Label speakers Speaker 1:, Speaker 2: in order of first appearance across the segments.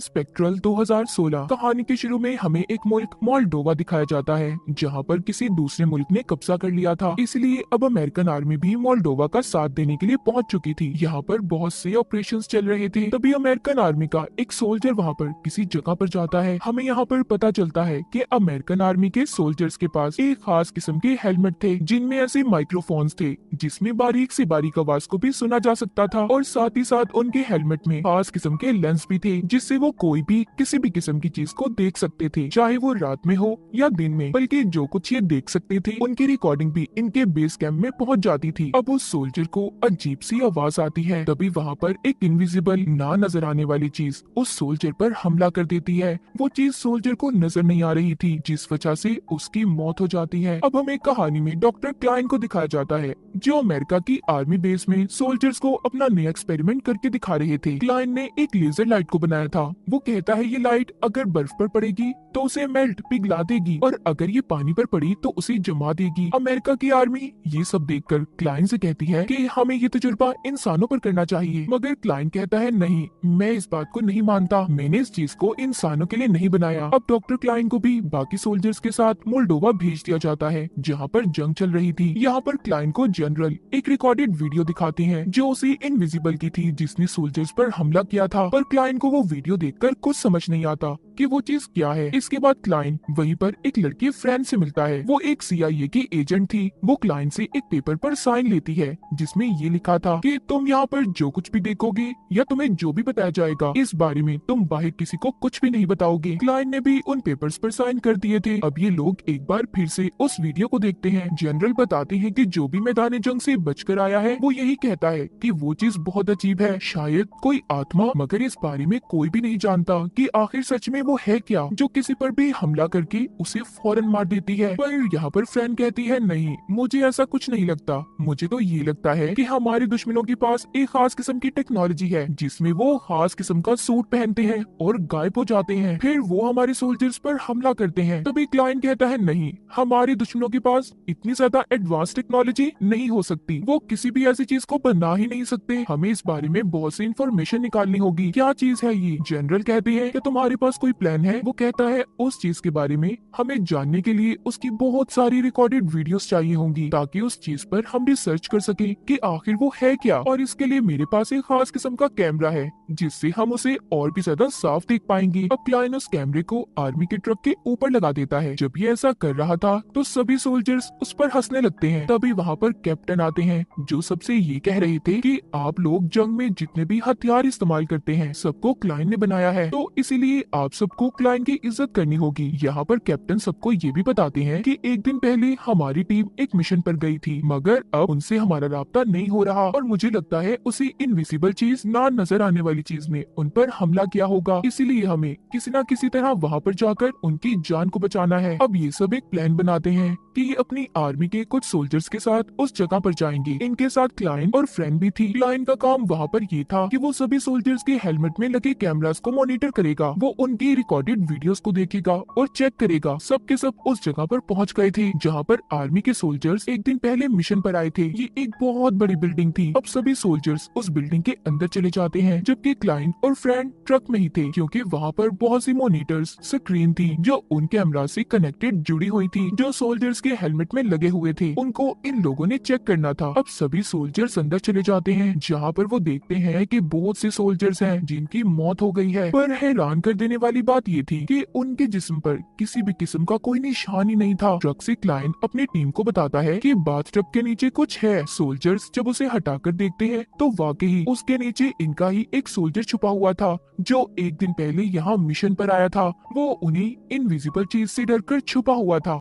Speaker 1: Spectral 2016 कहानी के शुरू में हमें एक मुल्क मोल्डोवा दिखाया जाता है जहां पर किसी दूसरे मुल्क ने कब्जा कर लिया था। इसलिए अब अमेरिकन आर्मी भी मोल्डोवा का साथ देने के लिए पहुंच चुकी थी। यहाँ पर बहुत से ऑपरेशंस चल रहे थे। तभी अमेरिकन आर्मी का एक सोल्जर वहाँ पर किसी जगह पर जाता है। हमें यहाँ पर पता चलता है कि अमेरिकन आर्मी के सोल्जर्स के पास एक खास किस्म के हेलमेट थे जिनमें ऐसे माइक्रोफोन्स थे जिसमें बारीक से बारीक आवाज को भी सुना जा सकता था, और साथ ही साथ उनके हेलमेट में खास किस्म के लेंस भी थे जिससे वो कोई भी किसी भी किस्म की चीज को देख सकते थे, चाहे वो रात में हो या दिन में, बल्कि जो कुछ ये देख सकते थे उनकी रिकॉर्डिंग भी इनके बेस कैंप में पहुंच जाती थी। अब उस सोल्जर को अजीब सी आवाज आती है। तभी वहाँ पर एक इनविजिबल ना नजर आने वाली चीज उस सोल्जर पर हमला कर देती है। वो चीज सोल्जर को नजर नहीं आ रही थी जिस वजह से उसकी मौत हो जाती है। अब हमें कहानी में डॉक्टर क्लाइन को दिखाया जाता है जो अमेरिका की आर्मी बेस में सोल्जर्स को अपना नया एक्सपेरिमेंट करके दिखा रहे थे। क्लाइन ने एक लेजर लाइट को बनाया था। वो कहता है ये लाइट अगर बर्फ पर पड़ेगी तो उसे मेल्ट पिघला देगी, और अगर ये पानी पर पड़ी तो उसे जमा देगी। अमेरिका की आर्मी ये सब देखकर क्लाइन से कहती है कि हमें ये तजुर्बा इंसानों पर करना चाहिए, मगर क्लाइन कहता है नहीं, मैं इस बात को नहीं मानता, मैंने इस चीज को इंसानों के लिए नहीं बनाया। अब डॉक्टर क्लाइन को भी बाकी सोल्जर्स के साथ मोल्डोवा भेज दिया जाता है जहाँ पर जंग चल रही थी। यहाँ पर क्लाइन को जनरल एक रिकॉर्डेड वीडियो दिखाते हैं जो उसी इनविजिबल की थी जिसने सोल्जर्स पर हमला किया था, पर क्लाइन को वो वीडियो देखकर कुछ समझ नहीं आता कि वो चीज क्या है। इसके बाद क्लाइन वहीं पर एक लड़की फ्रेंड से मिलता है। वो एक CIA की एजेंट थी। वो क्लाइन से एक पेपर पर साइन लेती है जिसमें ये लिखा था कि तुम यहाँ पर जो कुछ भी देखोगे या तुम्हें जो भी बताया जाएगा इस बारे में तुम बाहर किसी को कुछ भी नहीं बताओगे। क्लाइन ने भी उन पेपर्स पर साइन कर दिए थे। अब ये लोग एक बार फिर से उस वीडियो को देखते हैं। जनरल बताते हैं कि जो भी मैदान जंग से बचकर आया है वो यही कहता है कि वो चीज बहुत अजीब है, शायद कोई आत्मा, मगर इस बारे में कोई भी नहीं जानता कि आखिर सच में वो है क्या जो किसी पर भी हमला करके उसे फौरन मार देती है। पर यहाँ पर फ्रेंड कहती है नहीं, मुझे ऐसा कुछ नहीं लगता, मुझे तो ये लगता है कि हमारे दुश्मनों के पास एक खास किस्म की टेक्नोलॉजी है जिसमें वो खास किस्म का सूट पहनते हैं और गायब हो जाते हैं, फिर वो हमारे सोल्जर्स पर हमला करते हैं। तभी क्लाइन कहता है नहीं, हमारे दुश्मनों के पास इतनी ज्यादा एडवांस टेक्नोलॉजी नहीं हो सकती, वो किसी भी ऐसी चीज को बना ही नहीं सकते, हमें इस बारे में बहुत सी इंफॉर्मेशन निकालनी होगी। क्या चीज है ये? जनरल कहते हैं कि तुम्हारे पास कोई प्लान है? वो कहता है उस चीज के बारे में हमें जानने के लिए उसकी बहुत सारी रिकॉर्डेड वीडियोस चाहिए होंगी ताकि उस चीज पर हम भी सर्च कर सके कि आखिर वो है क्या, और इसके लिए मेरे पास एक खास किस्म का कैमरा है जिससे हम उसे और भी ज्यादा साफ देख पाएंगे। अब क्लाइन उस कैमरे को आर्मी के ट्रक के ऊपर लगा देता है। जब ये ऐसा कर रहा था तो सभी सोल्जर्स उस पर हंसने लगते हैं। तभी वहाँ पर कैप्टन आते हैं जो सबसे ये कह रहे थे कि आप लोग जंग में जितने भी हथियार इस्तेमाल करते हैं सबको क्लाइन ने बनाया है, तो इसीलिए आप सबको क्लाइन की इज्जत करनी होगी। यहाँ पर कैप्टन सबको ये भी बताते हैं कि एक दिन पहले हमारी टीम एक मिशन पर गई थी, मगर अब उनसे हमारा राब्ता नहीं हो रहा और मुझे लगता है उसी इनविजिबल चीज, ना नजर आने वाली चीज ने उन पर हमला किया होगा, इसीलिए हमें किसी न किसी तरह वहाँ पर जाकर उनकी जान को बचाना है। अब ये सब एक प्लान बनाते हैं कि ये अपनी आर्मी के कुछ सोल्जर्स के साथ उस जगह पर जाएंगे। इनके साथ क्लाइन और फ्रेंड भी थी। क्लाइन का काम वहाँ पर ये था कि वो सभी सोल्जर्स के हेलमेट में लगे कैमरास को मॉनिटर करेगा, वो उनकी रिकॉर्डेड वीडियोस को देखेगा और चेक करेगा। सब के सब उस जगह पर पहुंच गए थे जहाँ पर आर्मी के सोल्जर्स एक दिन पहले मिशन पर आए थे। ये एक बहुत बड़ी बिल्डिंग थी। अब सभी सोल्जर्स उस बिल्डिंग के अंदर चले जाते हैं जबकि क्लाइन और फ्रेंड ट्रक में ही थे, क्योंकि वहाँ पर बहुत सी मॉनिटर्स स्क्रीन थी जो उन कैमरा से कनेक्टेड जुड़ी हुई थी जो सोल्जर्स के हेलमेट में लगे हुए थे, उनको इन लोगों ने चेक करना था। अब सभी सोल्जर्स अंदर चले जाते हैं जहाँ पर वो देखते हैं कि बहुत से सोल्जर्स हैं जिनकी मौत हो गई है, पर हैरान कर देने वाली बात ये थी कि उनके जिस्म पर किसी भी किस्म का कोई निशान ही नहीं था। ट्रक से क्लाइन अपनी टीम को बताता है कि बाथटब के नीचे कुछ है। सोल्जर्स जब उसे हटाकर देखते हैं तो वाकई उसके नीचे इनका ही एक सोल्जर छुपा हुआ था जो एक दिन पहले यहाँ मिशन पर आया था। वो उन्हीं इनविजिबल चीज से डरकर छुपा हुआ था।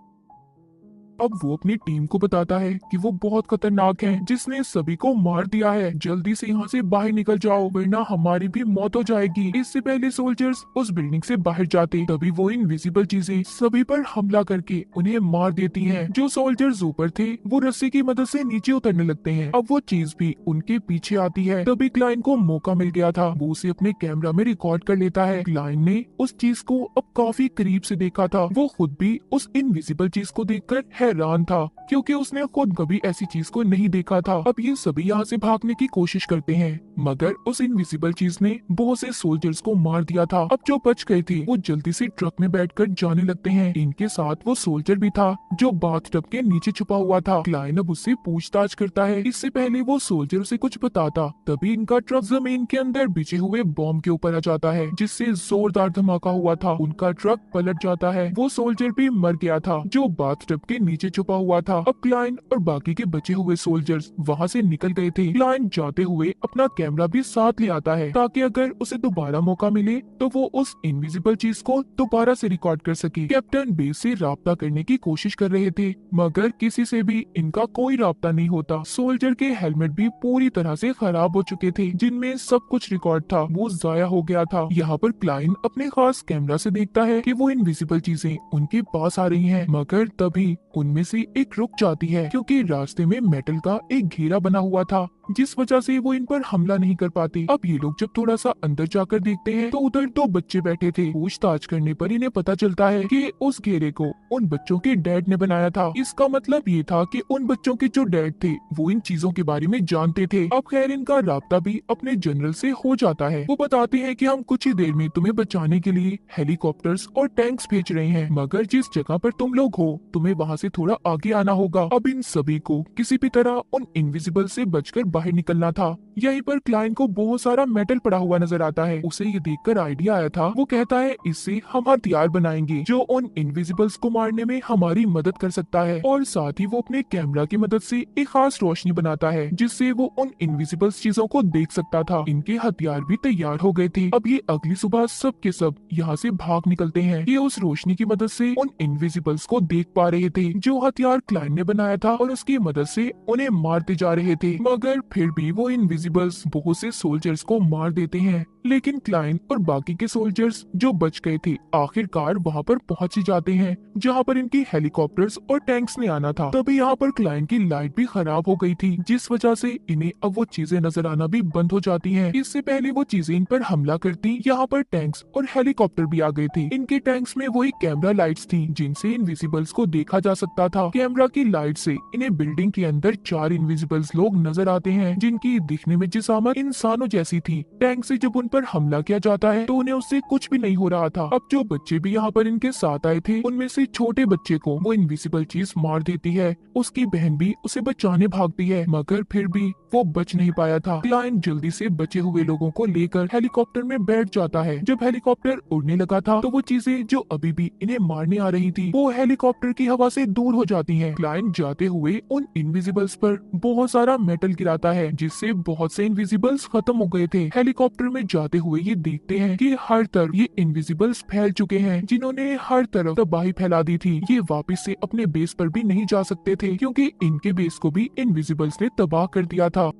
Speaker 1: अब वो अपनी टीम को बताता है कि वो बहुत खतरनाक है, जिसने सभी को मार दिया है, जल्दी से यहाँ से बाहर निकल जाओ वरना हमारी भी मौत हो जाएगी। इससे पहले सोल्जर्स उस बिल्डिंग से बाहर जाते तभी वो इनविजिबल चीजें सभी पर हमला करके उन्हें मार देती हैं। जो सोल्जर्स ऊपर थे वो रस्सी की मदद से नीचे उतरने लगते हैं। अब वो चीज भी उनके पीछे आती है। तभी क्लाइन को मौका मिल गया था, वो उसे अपने कैमरा में रिकॉर्ड कर लेता है। क्लाइन ने उस चीज को अब काफी करीब से देखा था। वो खुद भी उस इनविजिबल चीज को देखकर हैरान था क्योंकि उसने खुद कभी ऐसी चीज को नहीं देखा था। अब ये सभी यहाँ से भागने की कोशिश करते हैं मगर उस इनविजिबल चीज ने बहुत से सोल्जर्स को मार दिया था। अब जो बच गए थे वो जल्दी से ट्रक में बैठकर जाने लगते हैं। इनके साथ वो सोल्जर भी था जो बाथटब के नीचे छुपा हुआ था। क्लाइन अब उससे पूछताछ करता है। इससे पहले वो सोल्जर उसे कुछ बताता, तभी इनका ट्रक जमीन के अंदर बिछे हुए बॉम्ब के ऊपर आ जाता है, जिससे जोरदार धमाका हुआ था। उनका ट्रक पलट जाता है। वो सोल्जर भी मर गया था जो बाथटब के नीचे छुपा हुआ था। अब क्लाइन और बाकी के बचे हुए सोल्जर्स वहाँ से निकल गए थे। क्लाइन जाते हुए अपना कैमरा भी साथ ले आता है ताकि अगर उसे दोबारा मौका मिले तो वो उस इनविजिबल चीज को दोबारा से रिकॉर्ड कर सके। कैप्टन बेस से राब्ता करने की कोशिश कर रहे थे मगर किसी से भी इनका कोई राब्ता नहीं होता। सोल्जर के हेलमेट भी पूरी तरह से खराब हो चुके थे, जिनमें सब कुछ रिकॉर्ड था वो जाया हो गया था। यहाँ पर क्लाइन अपने खास कैमरा से देखता है कि वो इनविजिबल चीजें उनके पास आ रही हैं, मगर तभी उनमें से एक रुक जाती है क्योंकि रास्ते में मेटल का एक घेरा बना हुआ था, जिस वजह से वो इन पर हमला नहीं कर पाते। अब ये लोग जब थोड़ा सा अंदर जाकर देखते हैं तो उधर दो बच्चे बैठे थे। पूछताछ करने पर इन्हें पता चलता है कि उस घेरे को उन बच्चों के डैड ने बनाया था। इसका मतलब ये था कि उन बच्चों के जो डैड थे वो इन चीजों के बारे में जानते थे। अब खैर इनका राब्ता भी अपने जनरल से हो जाता है। वो बताते हैं कि हम कुछ ही देर में तुम्हें बचाने के लिए हेलीकॉप्टर्स और टैंक्स भेज रहे हैं, मगर जिस जगह पर तुम लोग हो तुम्हें वहाँ से थोड़ा आगे आना होगा। अब इन सभी को किसी भी तरह उन इनविजिबल से बचकर बाहर निकलना था। यहीं पर क्लाइन को बहुत सारा मेटल पड़ा हुआ नजर आता है। उसे ये देखकर आइडिया आया था। वो कहता है इससे हम हथियार बनाएंगे जो उन इनविजिबल्स को मारने में हमारी मदद कर सकता है, और साथ ही वो अपने कैमरा की मदद से एक खास रोशनी बनाता है जिससे वो उन इनविजिबल्स चीजों को देख सकता था। इनके हथियार भी तैयार हो गए थे। अब ये अगली सुबह सब के सब यहाँ से भाग निकलते हैं। ये उस रोशनी की मदद से उन इनविजिबल्स को देख पा रहे थे जो हथियार क्लाइन ने बनाया था, और उसकी मदद से उन्हें मारते जा रहे थे। मगर फिर भी वो इनविजिबल्स बहुत से सोल्जर्स को मार देते हैं, लेकिन क्लाइन और बाकी के सोल्जर्स जो बच गए थे आखिरकार वहाँ पर पहुंच ही जाते हैं जहाँ पर इनकी हेलीकॉप्टर्स और टैंक्स ने आना था। तभी यहाँ पर क्लाइन की लाइट भी खराब हो गई थी, जिस वजह से इन्हें अब वो चीजें नजर आना भी बंद हो जाती हैं। इससे पहले वो चीजें इन पर हमला करती, यहाँ पर टैंक्स और हेलीकॉप्टर भी आ गए थे। इनके टैंक्स में वही कैमरा लाइट्स थी जिनसे इनविजिबल्स को देखा जा सकता था। कैमरा की लाइट से इन्हें बिल्डिंग के अंदर 4 इनविजिबल्स लोग नजर आते हैं जिनकी दिखने में जिस्म इंसानों जैसी थी। टैंक से जब उन पर हमला किया जाता है तो उन्हें उससे कुछ भी नहीं हो रहा था। अब जो बच्चे भी यहाँ पर इनके साथ आए थे उनमें से छोटे बच्चे को वो इनविजिबल चीज मार देती है। उसकी बहन भी उसे बचाने भागती है, मगर फिर भी वो बच नहीं पाया था। क्लाइन जल्दी से बचे हुए लोगों को लेकर हेलीकॉप्टर में बैठ जाता है। जब हेलीकॉप्टर उड़ने लगा था तो वो चीजें जो अभी भी इन्हें मारने आ रही थी वो हेलीकॉप्टर की हवा से दूर हो जाती हैं। क्लाइन जाते हुए उन इनविजिबल्स पर बहुत सारा मेटल गिराता है जिससे बहुत से इनविजिबल्स खत्म हो गए थे। हेलीकॉप्टर में जाते हुए ये देखते हैं कि हर तरफ ये इनविजिबल्स फैल चुके हैं जिन्होंने हर तरफ तबाही फैला दी थी। ये वापस से अपने बेस पर भी नहीं जा सकते थे क्योंकि इनके बेस को भी इनविजिबल्स ने तबाह कर दिया था।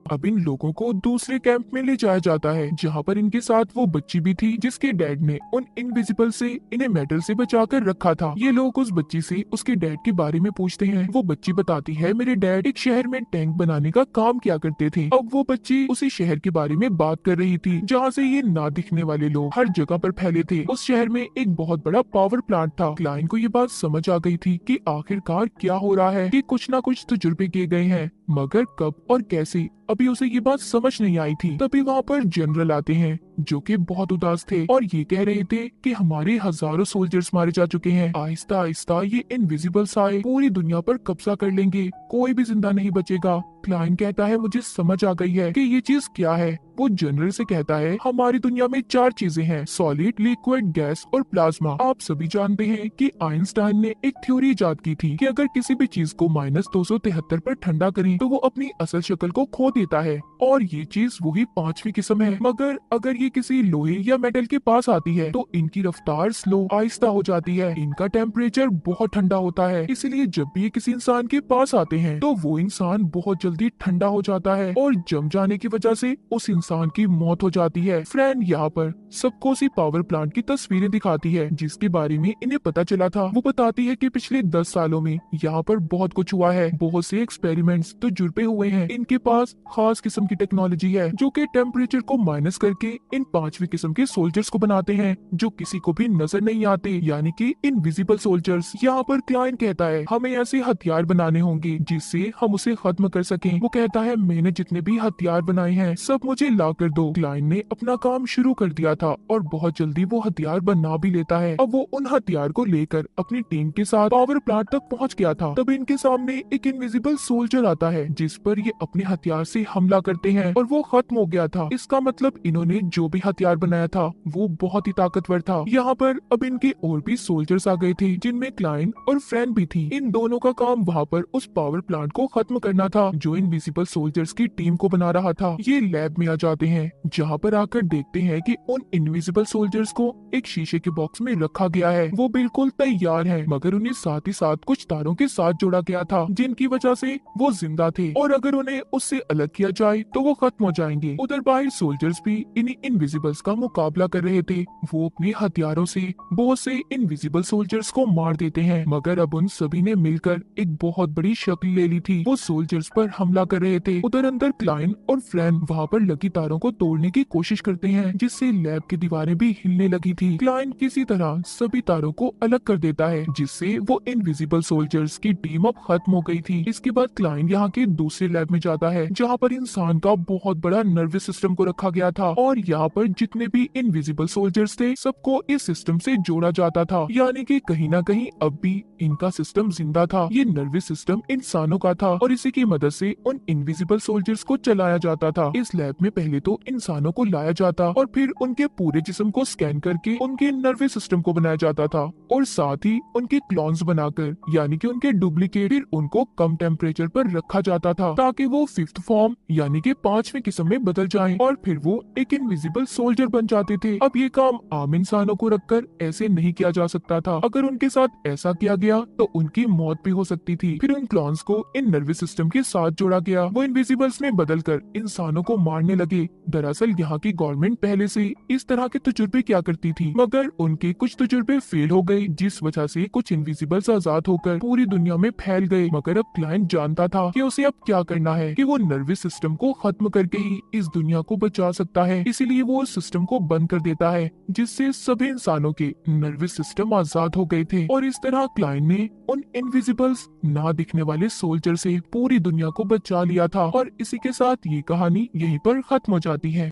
Speaker 1: अब इन लोगों को दूसरे कैंप में ले जाया जाता है जहाँ पर इनके साथ वो बच्ची भी थी जिसके डैड ने उन इनविजिबल से इन्हें मेटल से बचाकर रखा था। ये लोग उस बच्ची से उसके डैड के बारे में पूछते हैं। वो बच्ची बताती है मेरे डैड एक शहर में टैंक बनाने का काम किया करते थे। अब वो बच्ची उसी शहर के बारे में बात कर रही थी जहाँ से ये ना दिखने वाले लोग हर जगह पर फैले थे। उस शहर में एक बहुत बड़ा पावर प्लांट था। क्लाइन को ये बात समझ आ गई थी कि आखिरकार क्या हो रहा है, कि कुछ ना कुछ तजुर्बे किए गए हैं, मगर कब और कैसे अभी उसे ये बात समझ नहीं आई थी। तभी वहाँ पर जनरल आते हैं जो कि बहुत उदास थे और ये कह रहे थे कि हमारे हजारों सोल्जर्स मारे जा चुके हैं। आहिस्ता आहिस्ता ये इनविजिबल्स आए पूरी दुनिया पर कब्जा कर लेंगे, कोई भी जिंदा नहीं बचेगा। क्लाइन कहता है मुझे समझ आ गई है कि ये चीज क्या है। वो जनरल से कहता है हमारी दुनिया में 4 चीजें हैं, सॉलिड, लिक्विड, गैस और प्लाज्मा। आप सभी जानते हैं कि आइंस्टाइन ने एक थ्योरी इजाद की थी कि अगर किसी भी चीज को -273 पर ठंडा करें तो वो अपनी असल शक्ल को खो देता है, और ये चीज वही 5वीं किस्म है। मगर अगर ये किसी लोहे या मेटल के पास आती है तो इनकी रफ्तार स्लो आहिस्ता हो जाती है, इनका टेम्परेचर बहुत ठंडा होता है। इसलिए जब भी ये किसी इंसान के पास आते हैं तो वो इंसान बहुत जल्दी ठंडा हो जाता है और जम जाने की वजह से उस इंसान की मौत हो जाती है। फ्रेंड यहाँ पर सबको उसी पावर प्लांट की तस्वीरें दिखाती है जिसके बारे में इन्हें पता चला था। वो बताती है कि पिछले 10 सालों में यहाँ पर बहुत कुछ हुआ है, बहुत से एक्सपेरिमेंट्स तजुर्बे हुए हैं। इनके पास खास किस्म की टेक्नोलॉजी है जो कि टेम्परेचर को माइनस करके इन 5वीं किस्म के सोल्जर्स को बनाते हैं जो किसी को भी नजर नहीं आते, यानी कि इनविजिबल सोल्जर्स। यहाँ पर क्लाइंट कहता है हमें ऐसे हथियार बनाने होंगे जिससे हम उसे खत्म कर सकें। वो कहता है मैंने जितने भी हथियार बनाए हैं सब मुझे ला कर दो। क्लाइंट ने अपना काम शुरू कर दिया था और बहुत जल्दी वो हथियार बना भी लेता है। अब वो उन हथियार को लेकर अपनी टीम के साथ पावर प्लांट तक पहुंच गया था। तब इनके सामने एक इनविजिबल सोल्जर आता है जिस पर ये अपने हथियार से हमला करते हैं और वो खत्म हो गया था। इसका मतलब इन्होंने जो भी हथियार बनाया था वो बहुत ही ताकतवर था। यहाँ पर अब इनके और भी सोल्जर्स आ गए थे जिनमें क्लाइंट और फ्रेंड भी थी। इन दोनों का काम वहाँ पर उस पावर प्लांट को खत्म करना था जो इनविजिबल सोल्जर्स की टीम को बना रहा था। ये लैब में आ जाते हैं जहाँ पर आकर देखते हैं कि उन इनविजिबल सोल्जर्स को एक शीशे के बॉक्स में रखा गया है। वो बिल्कुल तैयार हैं, मगर उन्हें साथ ही साथ कुछ तारों के साथ जोड़ा गया था जिनकी वजह से वो जिंदा थे और अगर उन्हें उससे अलग किया जाए तो वो खत्म हो जाएंगे। उधर बाहर सोल्जर्स भी इन्हीं इनविजिबल्स का मुकाबला कर रहे थे। वो अपने हथियारों से बहुत से इनविजिबल सोल्जर्स को मार देते हैं, मगर अब उन सभी ने मिलकर एक बहुत बड़ी शक्ल ले ली थी। वो सोल्जर्स पर हमला कर रहे थे। उधर अंदर क्लाइंट और फ्रेंड वहाँ पर लगी तारों को तोड़ने की कोशिश करते हैं जिससे लैब की दीवारें भी हिलने लगी थी। क्लाइंट किसी तरह सभी तारों को अलग कर देता है जिससे वो इनविजिबल सोल्जर्स की टीम अब खत्म हो गई थी। इसके बाद क्लाइंट यहाँ के दूसरे लैब में जाता है जहाँ पर इंसान का बहुत बड़ा नर्वस सिस्टम को रखा गया था और यहाँ पर जितने भी इनविजिबल सोल्जर्स थे सबको इस सिस्टम से जोड़ा जाता था, यानी कि कहीं ना कहीं अब भी इनका सिस्टम जिंदा था। ये नर्वस सिस्टम इंसानों का था और इसी की मदद से उन इनविजिबल सोल्जर्स को चलाया जाता था। इस लैब में पहले तो इंसानों को लाया जाता और फिर उनके पूरे जिस्म को स्कैन करके उनके नर्वस सिस्टम को बनाया जाता था और साथ ही उनके क्लोन्स बनाकर यानी कि उनके डुप्लीकेट फिर उनको कम टेम्परेचर पर रखा जाता था ताकि वो 5th फॉर्म यानी कि 5वीं किस्म में बदल जाएं और फिर वो एक इनविजिबल सोल्जर बन जाते थे। अब ये काम आम इंसानों को रखकर ऐसे नहीं किया जा सकता था। अगर उनके साथ ऐसा किया गया तो उनकी मौत भी हो सकती थी। फिर उन क्लोन्स को इन नर्वस सिस्टम के साथ जोड़ा गया। वो इनविजिबल्स में बदलकर इंसानों को मारने लगे। दरअसल यहाँ की गवर्नमेंट पहले से इस तरह के तजुर्बे किया करती थी, मगर उनके कुछ तजुर्बे फेल हो गए जिस वजह से कुछ इनविजिबल्स आजाद होकर पूरी दुनिया में फैल गए। मगर अब क्लाइंट जानता था कि उसे अब क्या करना है, कि वो नर्वस सिस्टम को खत्म करके ही इस दुनिया को बचा सकता है। इसीलिए वो उस सिस्टम को बंद कर देता है जिससे सभी इंसानों के नर्वस सिस्टम आजाद हो गए थे और इस तरह क्लाइंट ने उन इनविजिबल्स ना दिखने वाले सोल्जर से पूरी दुनिया को बचा लिया था। और इसी के साथ ये कहानी यहीं पर खत्म हो जाती है।